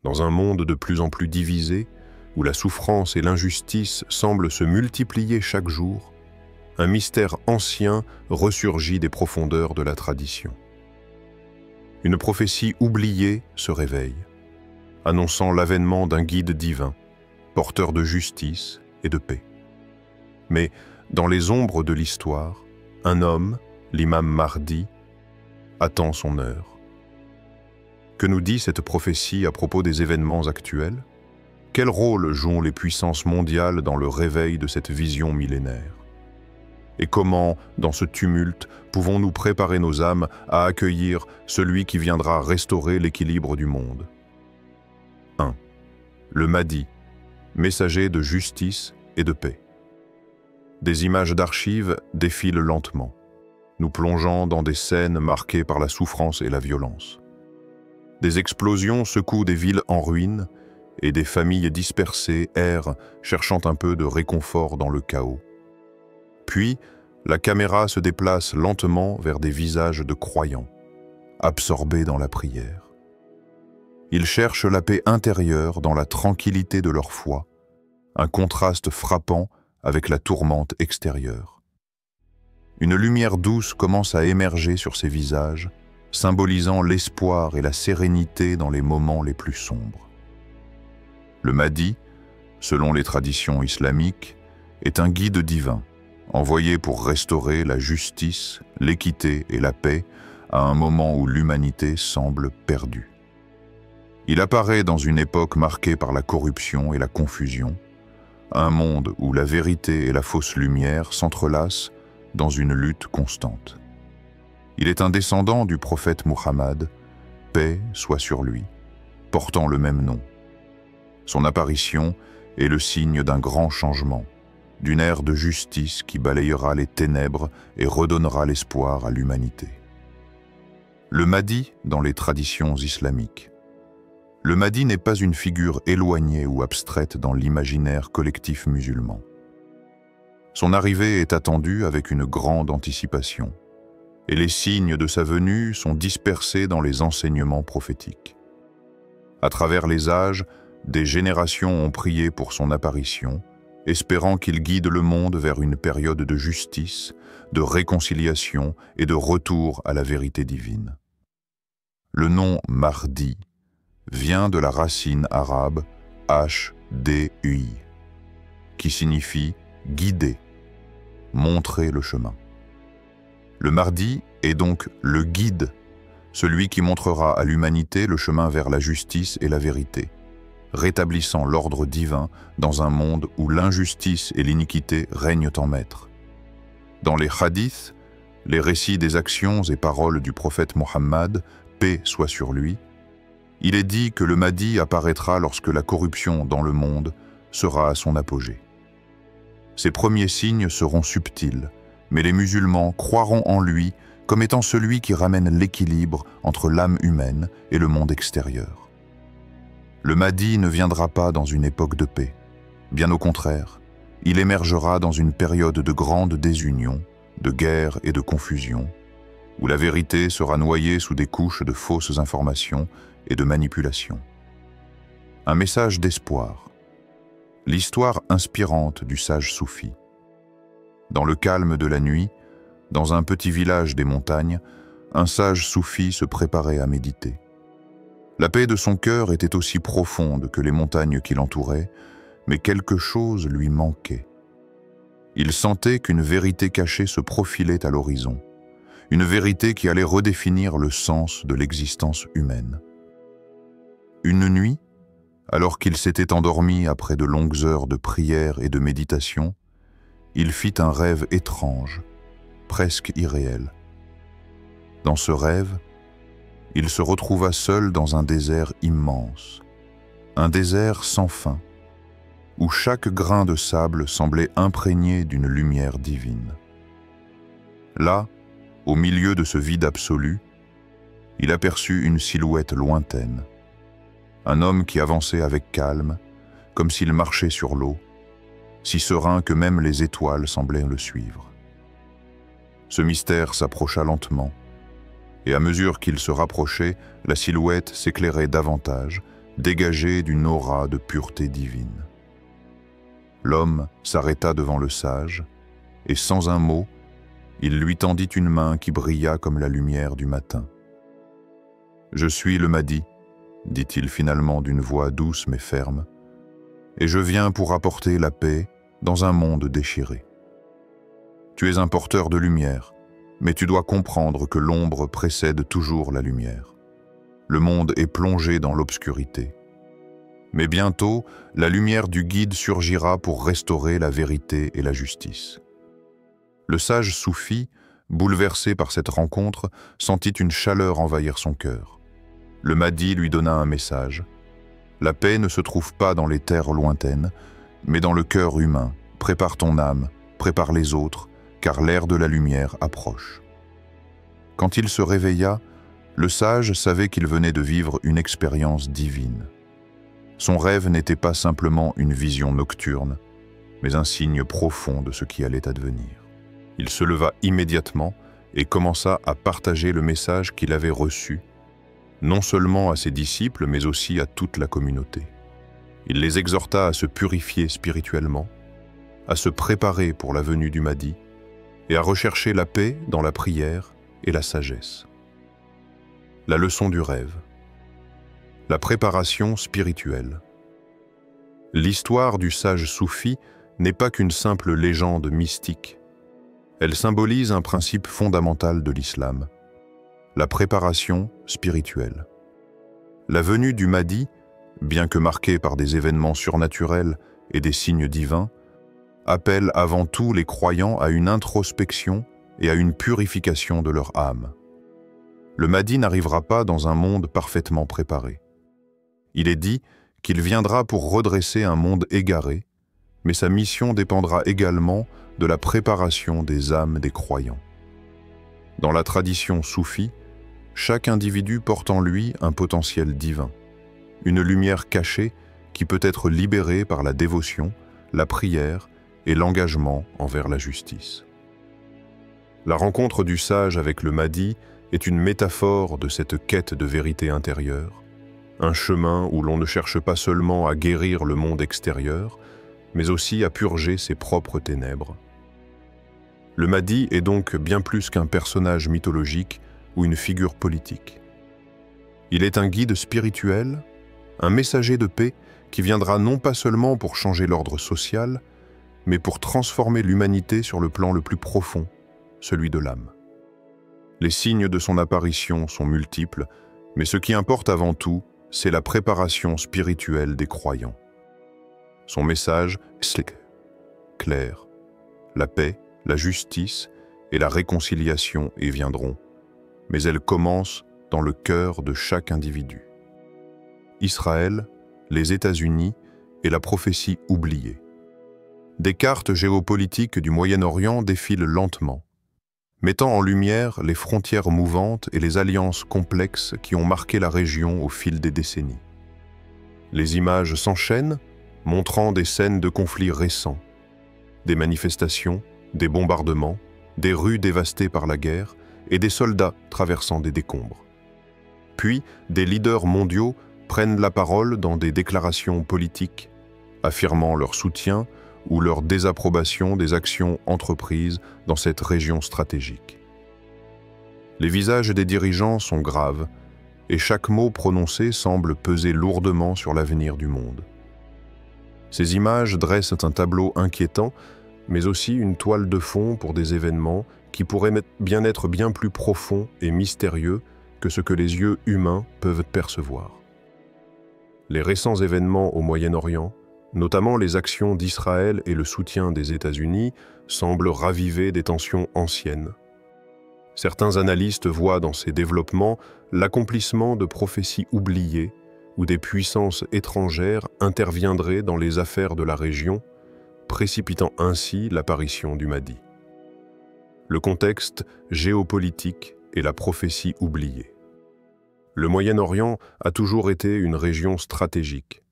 Dans un monde de plus en plus divisé, où la souffrance et l'injustice semblent se multiplier chaque jour, un mystère ancien ressurgit des profondeurs de la tradition. Une prophétie oubliée se réveille, annonçant l'avènement d'un guide divin, porteur de justice et de paix. Mais dans les ombres de l'histoire, un homme, l'imam Mahdi, attend son heure. Que nous dit cette prophétie à propos des événements actuels? Quel rôle jouent les puissances mondiales dans le réveil de cette vision millénaire? Et comment, dans ce tumulte, pouvons-nous préparer nos âmes à accueillir celui qui viendra restaurer l'équilibre du monde? 1. Le Mahdi, messager de justice et de paix. Des images d'archives défilent lentement, nous plongeant dans des scènes marquées par la souffrance et la violence. Des explosions secouent des villes en ruine et des familles dispersées errent, cherchant un peu de réconfort dans le chaos. Puis, la caméra se déplace lentement vers des visages de croyants, absorbés dans la prière. Ils cherchent la paix intérieure dans la tranquillité de leur foi, un contraste frappant avec la tourmente extérieure. Une lumière douce commence à émerger sur ces visages, symbolisant l'espoir et la sérénité dans les moments les plus sombres. Le Mahdi, selon les traditions islamiques, est un guide divin, envoyé pour restaurer la justice, l'équité et la paix à un moment où l'humanité semble perdue. Il apparaît dans une époque marquée par la corruption et la confusion, un monde où la vérité et la fausse lumière s'entrelacent dans une lutte constante. Il est un descendant du prophète Muhammad, paix soit sur lui, portant le même nom. Son apparition est le signe d'un grand changement, d'une ère de justice qui balayera les ténèbres et redonnera l'espoir à l'humanité. Le Mahdi dans les traditions islamiques. Le Mahdi n'est pas une figure éloignée ou abstraite dans l'imaginaire collectif musulman. Son arrivée est attendue avec une grande anticipation, et les signes de sa venue sont dispersés dans les enseignements prophétiques. À travers les âges, des générations ont prié pour son apparition, espérant qu'il guide le monde vers une période de justice, de réconciliation et de retour à la vérité divine. Le nom Mahdi vient de la racine arabe H-D-U-I, qui signifie guider, montrer le chemin. Le Mahdi est donc le guide, celui qui montrera à l'humanité le chemin vers la justice et la vérité, rétablissant l'ordre divin dans un monde où l'injustice et l'iniquité règnent en maître. Dans les hadiths, les récits des actions et paroles du prophète Mohammed, paix soit sur lui, il est dit que le Mahdi apparaîtra lorsque la corruption dans le monde sera à son apogée. Ces premiers signes seront subtils, mais les musulmans croiront en lui comme étant celui qui ramène l'équilibre entre l'âme humaine et le monde extérieur. Le Mahdi ne viendra pas dans une époque de paix. Bien au contraire, il émergera dans une période de grande désunion, de guerre et de confusion, où la vérité sera noyée sous des couches de fausses informations et de manipulations. Un message d'espoir. L'histoire inspirante du sage soufi. Dans le calme de la nuit, dans un petit village des montagnes, un sage soufi se préparait à méditer. La paix de son cœur était aussi profonde que les montagnes qui l'entouraient, mais quelque chose lui manquait. Il sentait qu'une vérité cachée se profilait à l'horizon, une vérité qui allait redéfinir le sens de l'existence humaine. Une nuit, alors qu'il s'était endormi après de longues heures de prière et de méditation, il fit un rêve étrange, presque irréel. Dans ce rêve, il se retrouva seul dans un désert immense, un désert sans fin, où chaque grain de sable semblait imprégné d'une lumière divine. Là, au milieu de ce vide absolu, il aperçut une silhouette lointaine, un homme qui avançait avec calme, comme s'il marchait sur l'eau, si serein que même les étoiles semblaient le suivre. Ce mystère s'approcha lentement, et à mesure qu'il se rapprochait, la silhouette s'éclairait davantage, dégagé d'une aura de pureté divine. L'homme s'arrêta devant le sage, et sans un mot, il lui tendit une main qui brilla comme la lumière du matin. « Je suis le Mahdi », dit-il finalement d'une voix douce mais ferme, « et je viens pour apporter la paix dans un monde déchiré. Tu es un porteur de lumière, mais tu dois comprendre que l'ombre précède toujours la lumière. Le monde est plongé dans l'obscurité. Mais bientôt, la lumière du guide surgira pour restaurer la vérité et la justice. » Le sage soufi, bouleversé par cette rencontre, sentit une chaleur envahir son cœur. Le Mahdi lui donna un message. La paix ne se trouve pas dans les terres lointaines, mais dans le cœur humain. Prépare ton âme, prépare les autres, car l'ère de la lumière approche. Quand il se réveilla, le sage savait qu'il venait de vivre une expérience divine. Son rêve n'était pas simplement une vision nocturne, mais un signe profond de ce qui allait advenir. Il se leva immédiatement et commença à partager le message qu'il avait reçu, non seulement à ses disciples, mais aussi à toute la communauté. Il les exhorta à se purifier spirituellement, à se préparer pour la venue du Mahdi et à rechercher la paix dans la prière et la sagesse. La leçon du rêve. La préparation spirituelle. L'histoire du sage soufi n'est pas qu'une simple légende mystique. Elle symbolise un principe fondamental de l'islam, la préparation spirituelle. La venue du Mahdi, bien que marquée par des événements surnaturels et des signes divins, appelle avant tout les croyants à une introspection et à une purification de leur âme. Le Mahdi n'arrivera pas dans un monde parfaitement préparé. Il est dit qu'il viendra pour redresser un monde égaré, mais sa mission dépendra également de la préparation des âmes des croyants. Dans la tradition soufie, chaque individu porte en lui un potentiel divin, une lumière cachée qui peut être libérée par la dévotion, la prière et l'engagement envers la justice. La rencontre du sage avec le Mahdi est une métaphore de cette quête de vérité intérieure, un chemin où l'on ne cherche pas seulement à guérir le monde extérieur, mais aussi à purger ses propres ténèbres. Le Mahdi est donc bien plus qu'un personnage mythologique ou une figure politique. Il est un guide spirituel, un messager de paix qui viendra non pas seulement pour changer l'ordre social, mais pour transformer l'humanité sur le plan le plus profond, celui de l'âme. Les signes de son apparition sont multiples, mais ce qui importe avant tout, c'est la préparation spirituelle des croyants. Son message est clair. La paix, la justice et la réconciliation y viendront, mais elles commencent dans le cœur de chaque individu. Israël, les États-Unis et la prophétie oubliée. Des cartes géopolitiques du Moyen-Orient défilent lentement, mettant en lumière les frontières mouvantes et les alliances complexes qui ont marqué la région au fil des décennies. Les images s'enchaînent, montrant des scènes de conflits récents, des manifestations, des bombardements, des rues dévastées par la guerre et des soldats traversant des décombres. Puis, des leaders mondiaux prennent la parole dans des déclarations politiques, affirmant leur soutien ou leur désapprobation des actions entreprises dans cette région stratégique. Les visages des dirigeants sont graves et chaque mot prononcé semble peser lourdement sur l'avenir du monde. Ces images dressent un tableau inquiétant, mais aussi une toile de fond pour des événements qui pourraient bien être bien plus profonds et mystérieux que ce que les yeux humains peuvent percevoir. Les récents événements au Moyen-Orient, notamment les actions d'Israël et le soutien des États-Unis, semblent raviver des tensions anciennes. Certains analystes voient dans ces développements l'accomplissement de prophéties oubliées où des puissances étrangères interviendraient dans les affaires de la région, précipitant ainsi l'apparition du Mahdi. Le contexte géopolitique et la prophétie oubliée. Le Moyen-Orient a toujours été une région stratégique,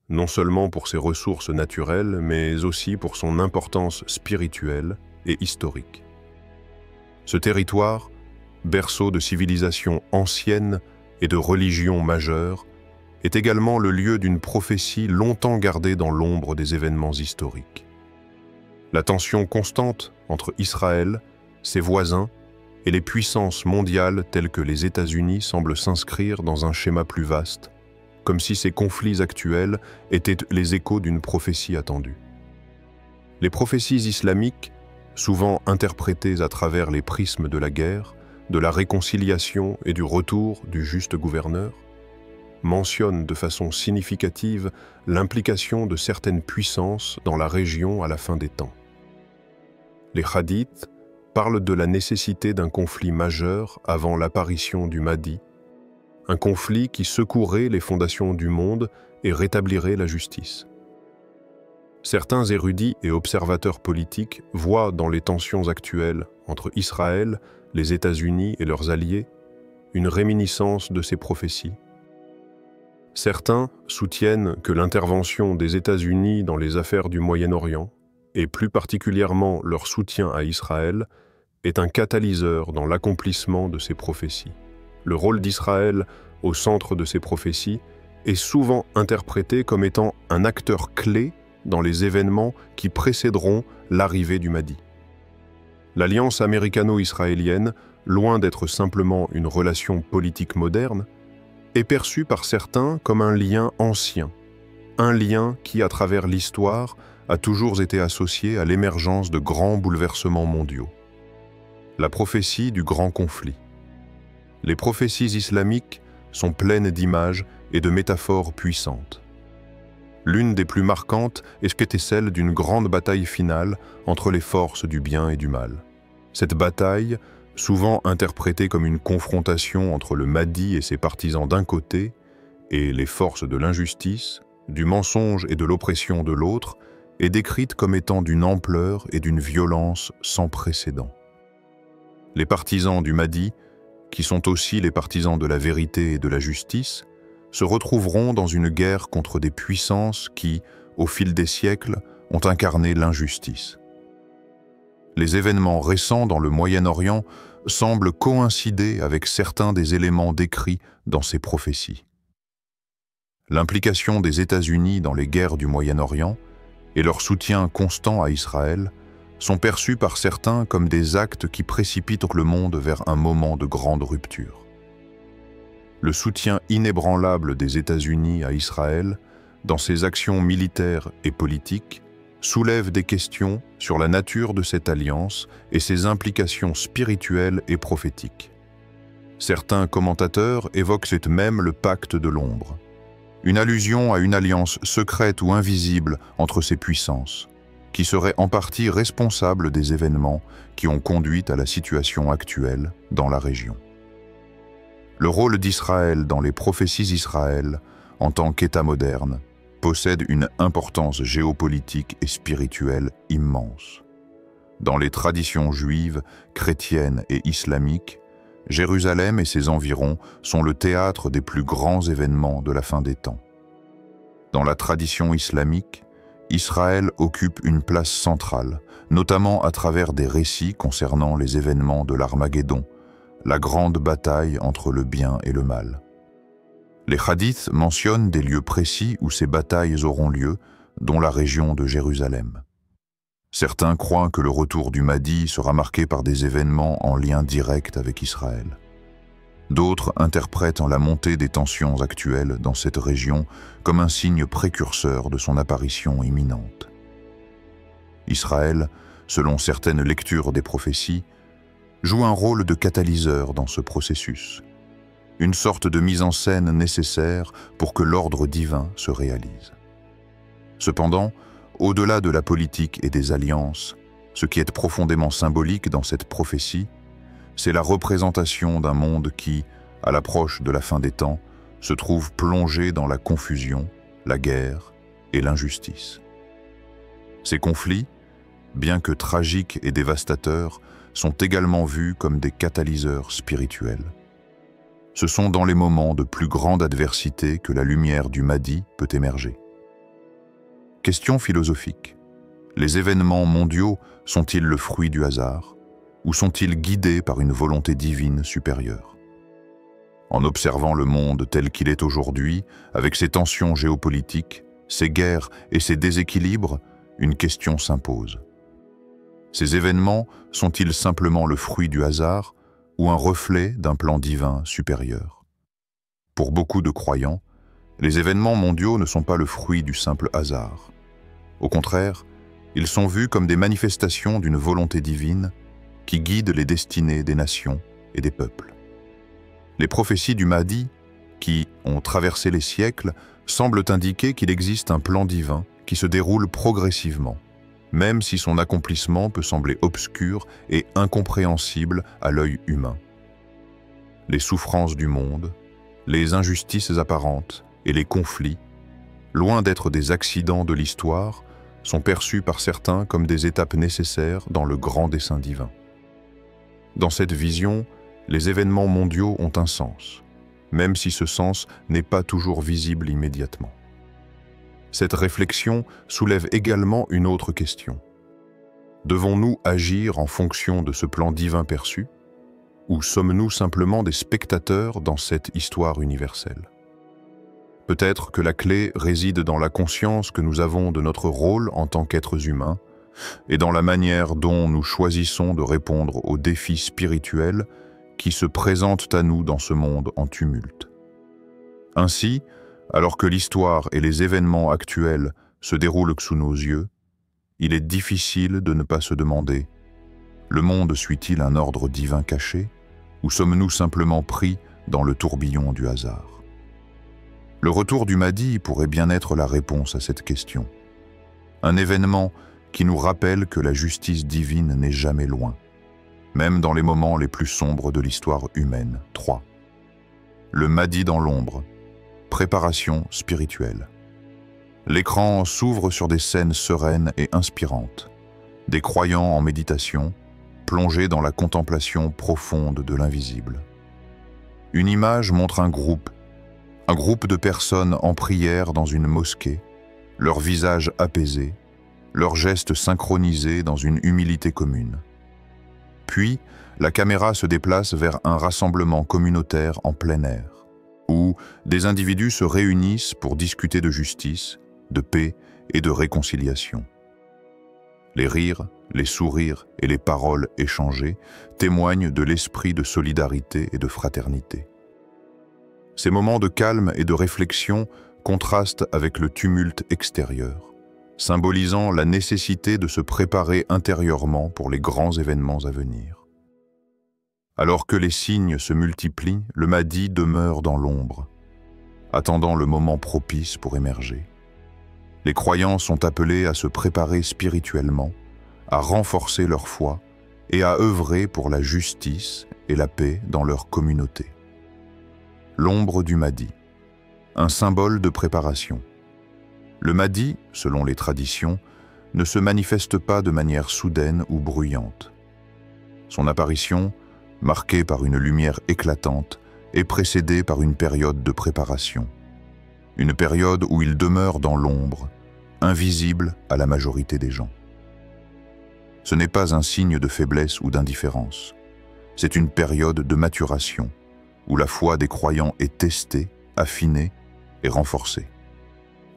non seulement pour ses ressources naturelles, mais aussi pour son importance spirituelle et historique. Ce territoire, berceau de civilisations anciennes et de religions majeures, est également le lieu d'une prophétie longtemps gardée dans l'ombre des événements historiques. La tension constante entre Israël, ses voisins et les puissances mondiales telles que les États-Unis semble s'inscrire dans un schéma plus vaste, comme si ces conflits actuels étaient les échos d'une prophétie attendue. Les prophéties islamiques, souvent interprétées à travers les prismes de la guerre, de la réconciliation et du retour du juste gouverneur, mentionnent de façon significative l'implication de certaines puissances dans la région à la fin des temps. Les hadiths parlent de la nécessité d'un conflit majeur avant l'apparition du Mahdi, un conflit qui secouerait les fondations du monde et rétablirait la justice. Certains érudits et observateurs politiques voient dans les tensions actuelles entre Israël, les États-Unis et leurs alliés une réminiscence de ces prophéties. Certains soutiennent que l'intervention des États-Unis dans les affaires du Moyen-Orient, et plus particulièrement leur soutien à Israël, est un catalyseur dans l'accomplissement de ces prophéties. Le rôle d'Israël au centre de ces prophéties est souvent interprété comme étant un acteur clé dans les événements qui précéderont l'arrivée du Mahdi. L'alliance américano-israélienne, loin d'être simplement une relation politique moderne, est perçue par certains comme un lien ancien, un lien qui, à travers l'histoire, a toujours été associé à l'émergence de grands bouleversements mondiaux. La prophétie du grand conflit. Les prophéties islamiques sont pleines d'images et de métaphores puissantes. L'une des plus marquantes était celle d'une grande bataille finale entre les forces du bien et du mal. Cette bataille, souvent interprétée comme une confrontation entre le Mahdi et ses partisans d'un côté et les forces de l'injustice, du mensonge et de l'oppression de l'autre, est décrite comme étant d'une ampleur et d'une violence sans précédent. Les partisans du Mahdi, qui sont aussi les partisans de la vérité et de la justice, se retrouveront dans une guerre contre des puissances qui, au fil des siècles, ont incarné l'injustice. Les événements récents dans le Moyen-Orient semblent coïncider avec certains des éléments décrits dans ces prophéties. L'implication des États-Unis dans les guerres du Moyen-Orient et leur soutien constant à Israël sont perçus par certains comme des actes qui précipitent le monde vers un moment de grande rupture. Le soutien inébranlable des États-Unis à Israël, dans ses actions militaires et politiques, soulève des questions sur la nature de cette alliance et ses implications spirituelles et prophétiques. Certains commentateurs évoquent même le pacte de l'ombre, une allusion à une alliance secrète ou invisible entre ces puissances, qui serait en partie responsable des événements qui ont conduit à la situation actuelle dans la région. Le rôle d'Israël dans les prophéties d'Israël, en tant qu'État moderne, possède une importance géopolitique et spirituelle immense. Dans les traditions juives, chrétiennes et islamiques, Jérusalem et ses environs sont le théâtre des plus grands événements de la fin des temps. Dans la tradition islamique, Israël occupe une place centrale, notamment à travers des récits concernant les événements de l'Armageddon, la grande bataille entre le bien et le mal. Les hadiths mentionnent des lieux précis où ces batailles auront lieu, dont la région de Jérusalem. Certains croient que le retour du Mahdi sera marqué par des événements en lien direct avec Israël. D'autres interprètent la montée des tensions actuelles dans cette région comme un signe précurseur de son apparition imminente. Israël, selon certaines lectures des prophéties, joue un rôle de catalyseur dans ce processus, une sorte de mise en scène nécessaire pour que l'ordre divin se réalise. Cependant, au-delà de la politique et des alliances, ce qui est profondément symbolique dans cette prophétie, c'est la représentation d'un monde qui, à l'approche de la fin des temps, se trouve plongé dans la confusion, la guerre et l'injustice. Ces conflits, bien que tragiques et dévastateurs, sont également vus comme des catalyseurs spirituels. Ce sont dans les moments de plus grande adversité que la lumière du Mahdi peut émerger. Question philosophique. Les événements mondiaux sont-ils le fruit du hasard ou sont-ils guidés par une volonté divine supérieure? En observant le monde tel qu'il est aujourd'hui, avec ses tensions géopolitiques, ses guerres et ses déséquilibres, une question s'impose. Ces événements sont-ils simplement le fruit du hasard ou un reflet d'un plan divin supérieur? Pour beaucoup de croyants, les événements mondiaux ne sont pas le fruit du simple hasard. Au contraire, ils sont vus comme des manifestations d'une volonté divine qui guide les destinées des nations et des peuples. Les prophéties du Mahdi, qui ont traversé les siècles, semblent indiquer qu'il existe un plan divin qui se déroule progressivement, même si son accomplissement peut sembler obscur et incompréhensible à l'œil humain. Les souffrances du monde, les injustices apparentes et les conflits, loin d'être des accidents de l'histoire, sont perçus par certains comme des étapes nécessaires dans le grand dessein divin. Dans cette vision, les événements mondiaux ont un sens, même si ce sens n'est pas toujours visible immédiatement. Cette réflexion soulève également une autre question. Devons-nous agir en fonction de ce plan divin perçu, ou sommes-nous simplement des spectateurs dans cette histoire universelle? Peut-être que la clé réside dans la conscience que nous avons de notre rôle en tant qu'êtres humains et dans la manière dont nous choisissons de répondre aux défis spirituels qui se présentent à nous dans ce monde en tumulte. Ainsi, alors que l'histoire et les événements actuels se déroulent sous nos yeux, il est difficile de ne pas se demander: le monde suit-il un ordre divin caché, ou sommes-nous simplement pris dans le tourbillon du hasard? Le retour du Mahdi pourrait bien être la réponse à cette question. Un événement qui nous rappelle que la justice divine n'est jamais loin, même dans les moments les plus sombres de l'histoire humaine. 3. Le Mahdi dans l'ombre. Préparation spirituelle. L'écran s'ouvre sur des scènes sereines et inspirantes, des croyants en méditation, plongés dans la contemplation profonde de l'invisible. Une image montre un groupe de personnes en prière dans une mosquée, leurs visages apaisés, leurs gestes synchronisés dans une humilité commune. Puis, la caméra se déplace vers un rassemblement communautaire en plein air, où des individus se réunissent pour discuter de justice, de paix et de réconciliation. Les rires, les sourires et les paroles échangées témoignent de l'esprit de solidarité et de fraternité. Ces moments de calme et de réflexion contrastent avec le tumulte extérieur, symbolisant la nécessité de se préparer intérieurement pour les grands événements à venir. Alors que les signes se multiplient, le Mahdi demeure dans l'ombre, attendant le moment propice pour émerger. Les croyants sont appelés à se préparer spirituellement, à renforcer leur foi et à œuvrer pour la justice et la paix dans leur communauté. L'ombre du Mahdi, un symbole de préparation. Le Mahdi, selon les traditions, ne se manifeste pas de manière soudaine ou bruyante. Son apparition, marquée par une lumière éclatante, est précédée par une période de préparation. Une période où il demeure dans l'ombre, invisible à la majorité des gens. Ce n'est pas un signe de faiblesse ou d'indifférence. C'est une période de maturation, où la foi des croyants est testée, affinée et renforcée.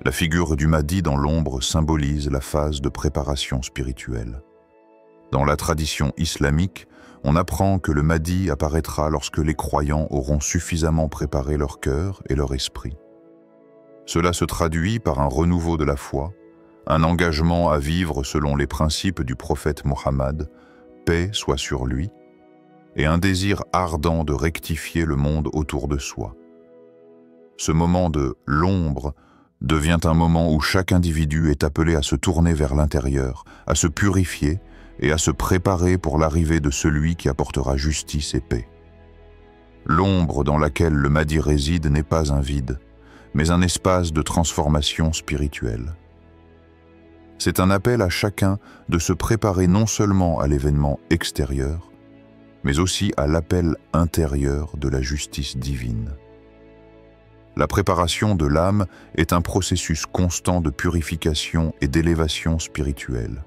La figure du Mahdi dans l'ombre symbolise la phase de préparation spirituelle. Dans la tradition islamique, on apprend que le Mahdi apparaîtra lorsque les croyants auront suffisamment préparé leur cœur et leur esprit. Cela se traduit par un renouveau de la foi, un engagement à vivre selon les principes du prophète Mohammed, paix soit sur lui, et un désir ardent de rectifier le monde autour de soi. Ce moment de l'ombre devient un moment où chaque individu est appelé à se tourner vers l'intérieur, à se purifier et à se préparer pour l'arrivée de celui qui apportera justice et paix. L'ombre dans laquelle le Mahdi réside n'est pas un vide, mais un espace de transformation spirituelle. C'est un appel à chacun de se préparer non seulement à l'événement extérieur, mais aussi à l'appel intérieur de la justice divine. La préparation de l'âme est un processus constant de purification et d'élévation spirituelle.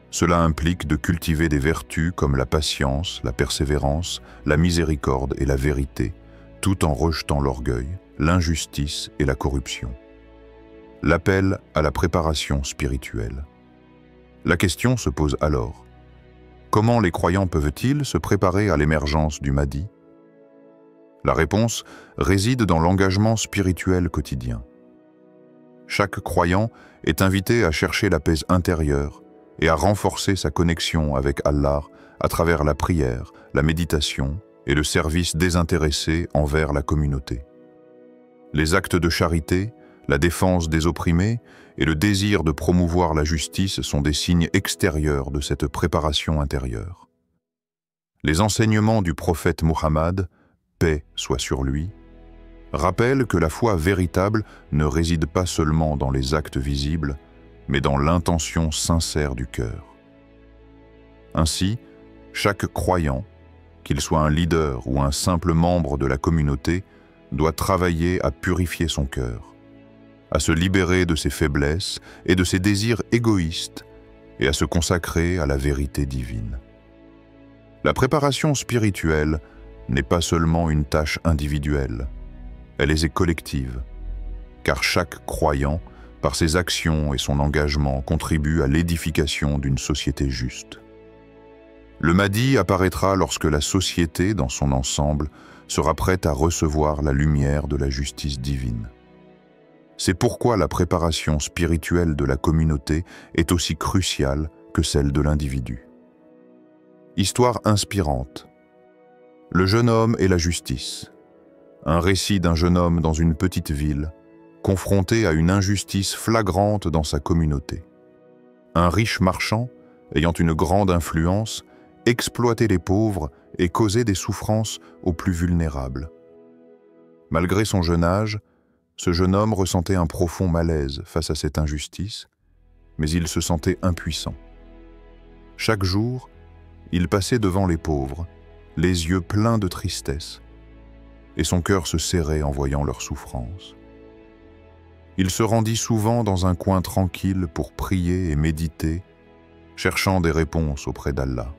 Cela implique de cultiver des vertus comme la patience, la persévérance, la miséricorde et la vérité, tout en rejetant l'orgueil, l'injustice et la corruption. L'appel à la préparation spirituelle. La question se pose alors: comment les croyants peuvent-ils se préparer à l'émergence du Mahdi? La réponse réside dans l'engagement spirituel quotidien. Chaque croyant est invité à chercher la paix intérieure et à renforcer sa connexion avec Allah à travers la prière, la méditation et le service désintéressé envers la communauté. Les actes de charité, la défense des opprimés et le désir de promouvoir la justice sont des signes extérieurs de cette préparation intérieure. Les enseignements du prophète Muhammad, paix soit sur lui, rappellent que la foi véritable ne réside pas seulement dans les actes visibles, mais dans l'intention sincère du cœur. Ainsi, chaque croyant, qu'il soit un leader ou un simple membre de la communauté, doit travailler à purifier son cœur, à se libérer de ses faiblesses et de ses désirs égoïstes et à se consacrer à la vérité divine. La préparation spirituelle n'est pas seulement une tâche individuelle, elle est collective, car chaque croyant, par ses actions et son engagement, contribue à l'édification d'une société juste. Le Mahdi apparaîtra lorsque la société, dans son ensemble, sera prête à recevoir la lumière de la justice divine. C'est pourquoi la préparation spirituelle de la communauté est aussi cruciale que celle de l'individu. Histoire inspirante. Le jeune homme et la justice. Un récit d'un jeune homme dans une petite ville, confronté à une injustice flagrante dans sa communauté. Un riche marchand, ayant une grande influence, exploitait les pauvres et causait des souffrances aux plus vulnérables. Malgré son jeune âge, ce jeune homme ressentait un profond malaise face à cette injustice, mais il se sentait impuissant. Chaque jour, il passait devant les pauvres, les yeux pleins de tristesse, et son cœur se serrait en voyant leur souffrance. Il se rendit souvent dans un coin tranquille pour prier et méditer, cherchant des réponses auprès d'Allah.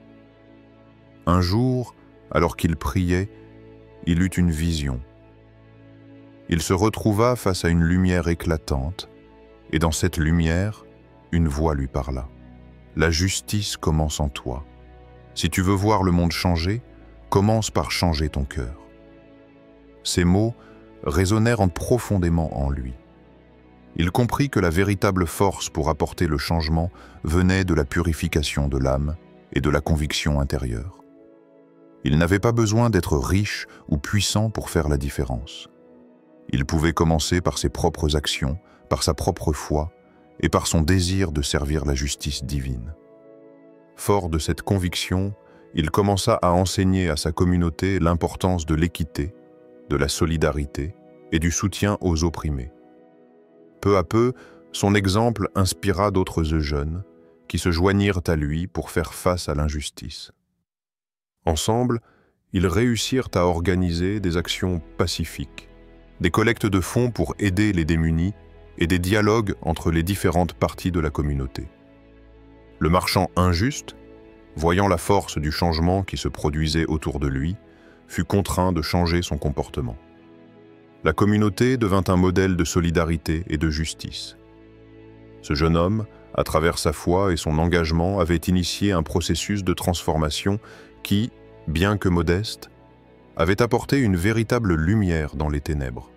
Un jour, alors qu'il priait, il eut une vision. Il se retrouva face à une lumière éclatante, et dans cette lumière, une voix lui parla. « La justice commence en toi. Si tu veux voir le monde changer, commence par changer ton cœur. » Ces mots résonnèrent profondément en lui. Il comprit que la véritable force pour apporter le changement venait de la purification de l'âme et de la conviction intérieure. Il n'avait pas besoin d'être riche ou puissant pour faire la différence. Il pouvait commencer par ses propres actions, par sa propre foi et par son désir de servir la justice divine. Fort de cette conviction, il commença à enseigner à sa communauté l'importance de l'équité, de la solidarité et du soutien aux opprimés. Peu à peu, son exemple inspira d'autres jeunes qui se joignirent à lui pour faire face à l'injustice. Ensemble, ils réussirent à organiser des actions pacifiques, des collectes de fonds pour aider les démunis et des dialogues entre les différentes parties de la communauté. Le marchand injuste, voyant la force du changement qui se produisait autour de lui, fut contraint de changer son comportement. La communauté devint un modèle de solidarité et de justice. Ce jeune homme, à travers sa foi et son engagement, avait initié un processus de transformation qui, bien que modeste, avait apporté une véritable lumière dans les ténèbres.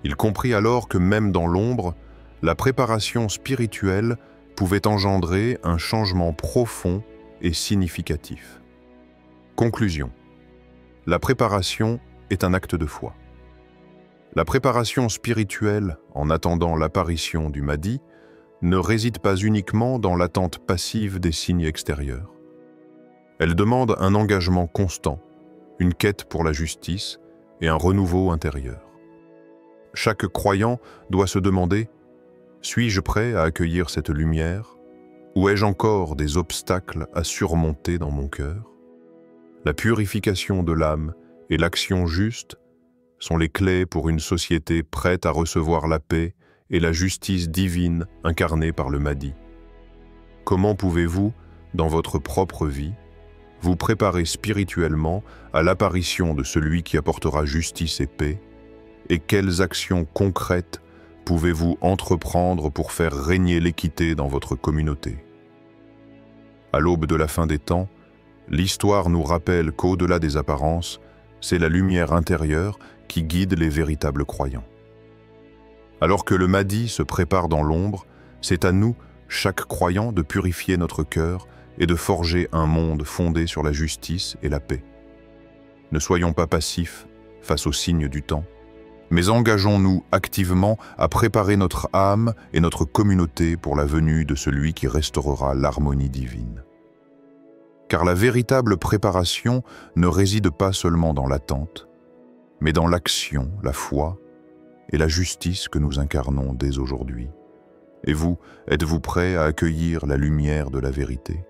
Il comprit alors que même dans l'ombre, la préparation spirituelle pouvait engendrer un changement profond et significatif. Conclusion. La préparation est un acte de foi. La préparation spirituelle, en attendant l'apparition du Mahdi, ne réside pas uniquement dans l'attente passive des signes extérieurs. Elle demande un engagement constant, une quête pour la justice et un renouveau intérieur. Chaque croyant doit se demander: suis-je prêt à accueillir cette lumière, ou ai-je encore des obstacles à surmonter dans mon cœur? La purification de l'âme et l'action juste sont les clés pour une société prête à recevoir la paix et la justice divine incarnée par le Mahdi. Comment pouvez-vous, dans votre propre vie, vous préparez spirituellement à l'apparition de celui qui apportera justice et paix? Et quelles actions concrètes pouvez-vous entreprendre pour faire régner l'équité dans votre communauté? À l'aube de la fin des temps, l'histoire nous rappelle qu'au-delà des apparences, c'est la lumière intérieure qui guide les véritables croyants. Alors que le Mahdi se prépare dans l'ombre, c'est à nous, chaque croyant, de purifier notre cœur et de forger un monde fondé sur la justice et la paix. Ne soyons pas passifs face aux signes du temps, mais engageons-nous activement à préparer notre âme et notre communauté pour la venue de celui qui restaurera l'harmonie divine. Car la véritable préparation ne réside pas seulement dans l'attente, mais dans l'action, la foi et la justice que nous incarnons dès aujourd'hui. Et vous, êtes-vous prêts à accueillir la lumière de la vérité ?